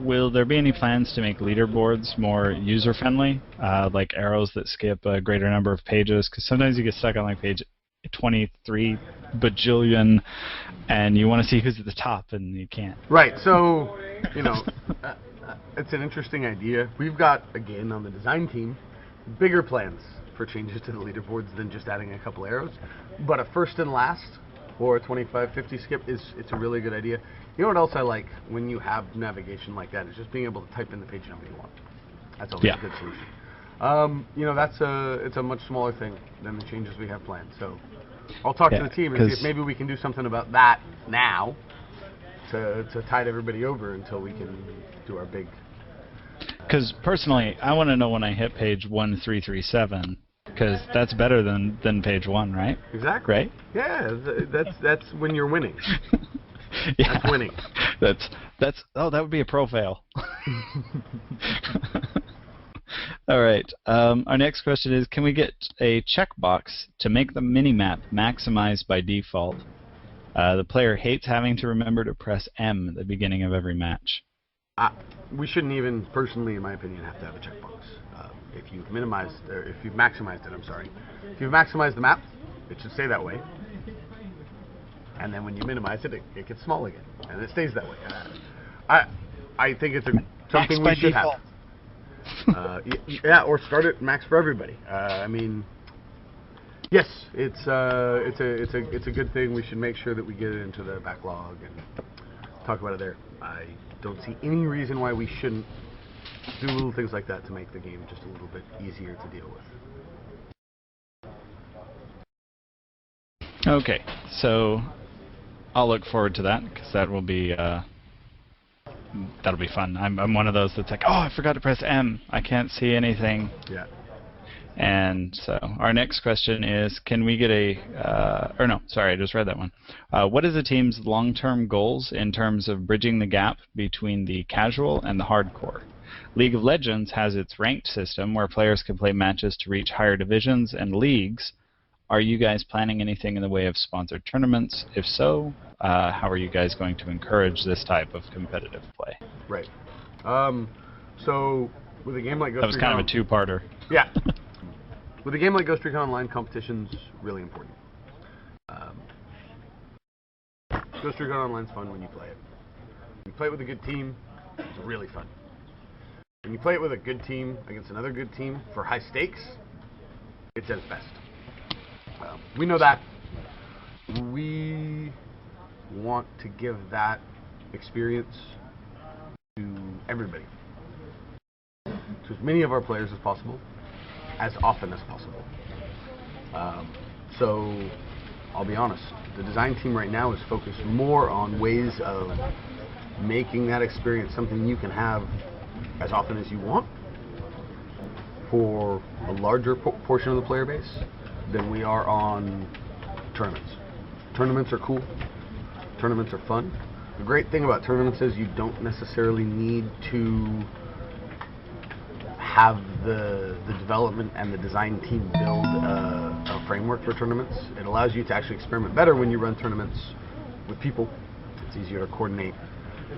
will there be any plans to make leaderboards more user-friendly, like arrows that skip a greater number of pages? Because sometimes you get stuck on like page 23 bajillion, and you want to see who's at the top, and you can't. Right. So, it's an interesting idea. We've got, again, on the design team, bigger plans for changes to the leaderboards than just adding a couple arrows. But a first and last or a 25-50 skip it's a really good idea. You know what else I like when you have navigation like that is just being able to type in the page number you want. That's always a good solution. It's a much smaller thing than the changes we have planned. So I'll talk to the team and see if maybe we can do something about that now to tide everybody over until we can do our big. Because personally, I want to know when I hit page 1337, because that's better than page 1, right? Exactly. Right? Yeah, that's when you're winning. Yeah. That's winning. That would be a pro fail. All right. Our next question is, can we get a checkbox to make the minimap maximized by default? The player hates having to remember to press M at the beginning of every match. We shouldn't even, personally, in my opinion, have to have a checkbox. If you've maximized it, if you've maximized the map, it should stay that way. And then when you minimize it, it gets small again, and it stays that way. I think it's something we should have. Or start it max for everybody. Yes, it's a good thing. We should make sure that we get it into the backlog and talk about it there. I don't see any reason why we shouldn't do little things like that to make the game just a little bit easier to deal with. Okay, so I'll look forward to that, because that will be that'll be fun. I'm one of those that's like, oh, I forgot to press M. I can't see anything. Yeah. And so our next question is, can we get I just read that one. What is the team's long-term goals in terms of bridging the gap between the casual and the hardcore? League of Legends has its ranked system where players can play matches to reach higher divisions and leagues. Are you guys planning anything in the way of sponsored tournaments? If so, how are you guys going to encourage this type of competitive play? Right. So with a game like Ghost Recon... That was kind of a two-parter. Yeah. With a game like Ghost Recon Online, competition's really important. Ghost Recon Online's fun when you play it. When you play it with a good team, it's really fun. When you play it with a good team against another good team for high stakes, it's at its best. We know that. We want to give that experience to everybody. To as many of our players as possible, as often as possible. So, I'll be honest, the design team right now is focused more on ways of making that experience something you can have as often as you want for a larger portion of the player base than we are on tournaments. Tournaments are cool. Tournaments are fun. The great thing about tournaments is you don't necessarily need to have the development and the design team build a framework for tournaments. It allows you to actually experiment better when you run tournaments with people. It's easier to coordinate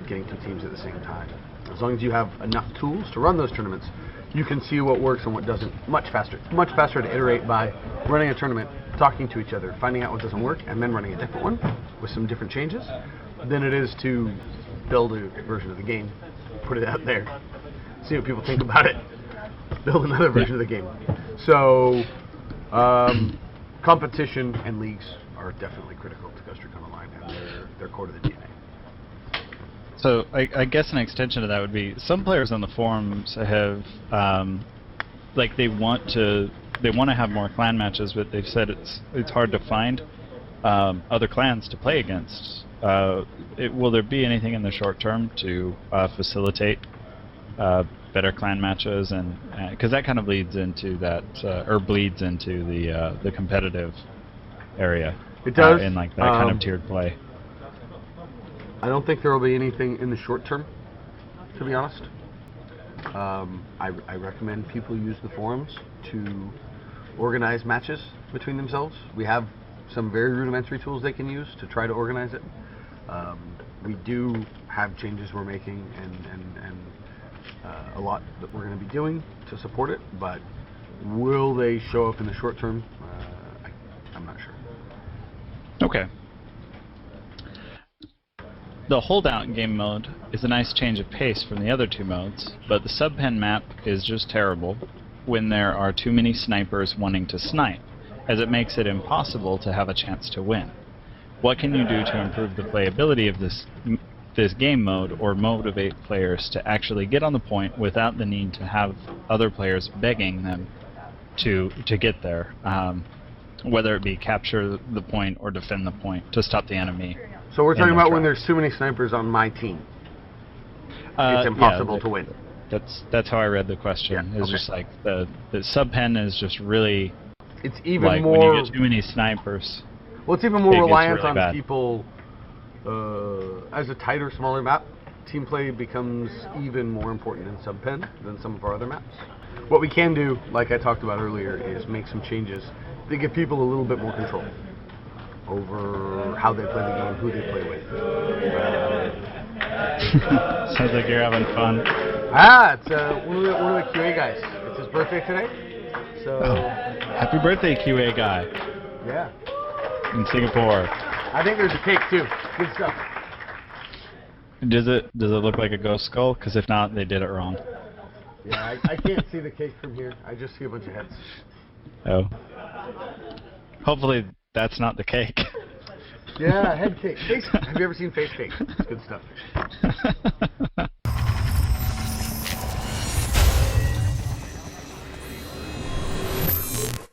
getting two teams at the same time. As long as you have enough tools to run those tournaments, you can see what works and what doesn't much faster. It's much faster to iterate by running a tournament, talking to each other, finding out what doesn't work, and then running a different one with some different changes than it is to build a version of the game, put it out there, see what people think about it, build another version of the game. So, competition and leagues are definitely critical to Ghost Recon Online, and they're core to the DNA. So I guess an extension of that would be, some players on the forums have, they want to have more clan matches, but they've said it's hard to find other clans to play against. Will there be anything in the short term to facilitate better clan matches, and because that kind of leads into that, or bleeds into the competitive area? It does in like that kind of tiered play. I don't think there will be anything in the short term, to be honest. I recommend people use the forums to organize matches between themselves. We have some very rudimentary tools they can use to try to organize it. We do have changes we're making and a lot that we're going to be doing to support it, but will they show up in the short term? I'm not sure. Okay. The holdout game mode is a nice change of pace from the other two modes, but the subpen map is just terrible when there are too many snipers wanting to snipe, as it makes it impossible to have a chance to win. What can you do to improve the playability of this game mode or motivate players to actually get on the point without the need to have other players begging them to get there, whether it be capture the point or defend the point to stop the enemy? So we're talking about when there's too many snipers on my team. It's impossible to win. That's how I read the question. Yeah, it's just like the subpen is just really. It's even like more. When you get too many snipers. Well, it's even more reliant really on bad. people. As a tighter, smaller map, team play becomes even more important in subpen than some of our other maps. What we can do, like I talked about earlier, is make some changes to give people a little bit more control over how they play the game, who they play with. Sounds like you're having fun. It's one of the QA guys. It's his birthday today, so Happy birthday, QA guy yeah. in Singapore. I think there's a cake too. Good stuff. Does it look like a ghost skull? Because if not, they did it wrong. Yeah, I can't see the cake from here. I just see a bunch of heads. Oh. Hopefully that's not the cake. Yeah, head cake. Have you ever seen face cake? It's good stuff.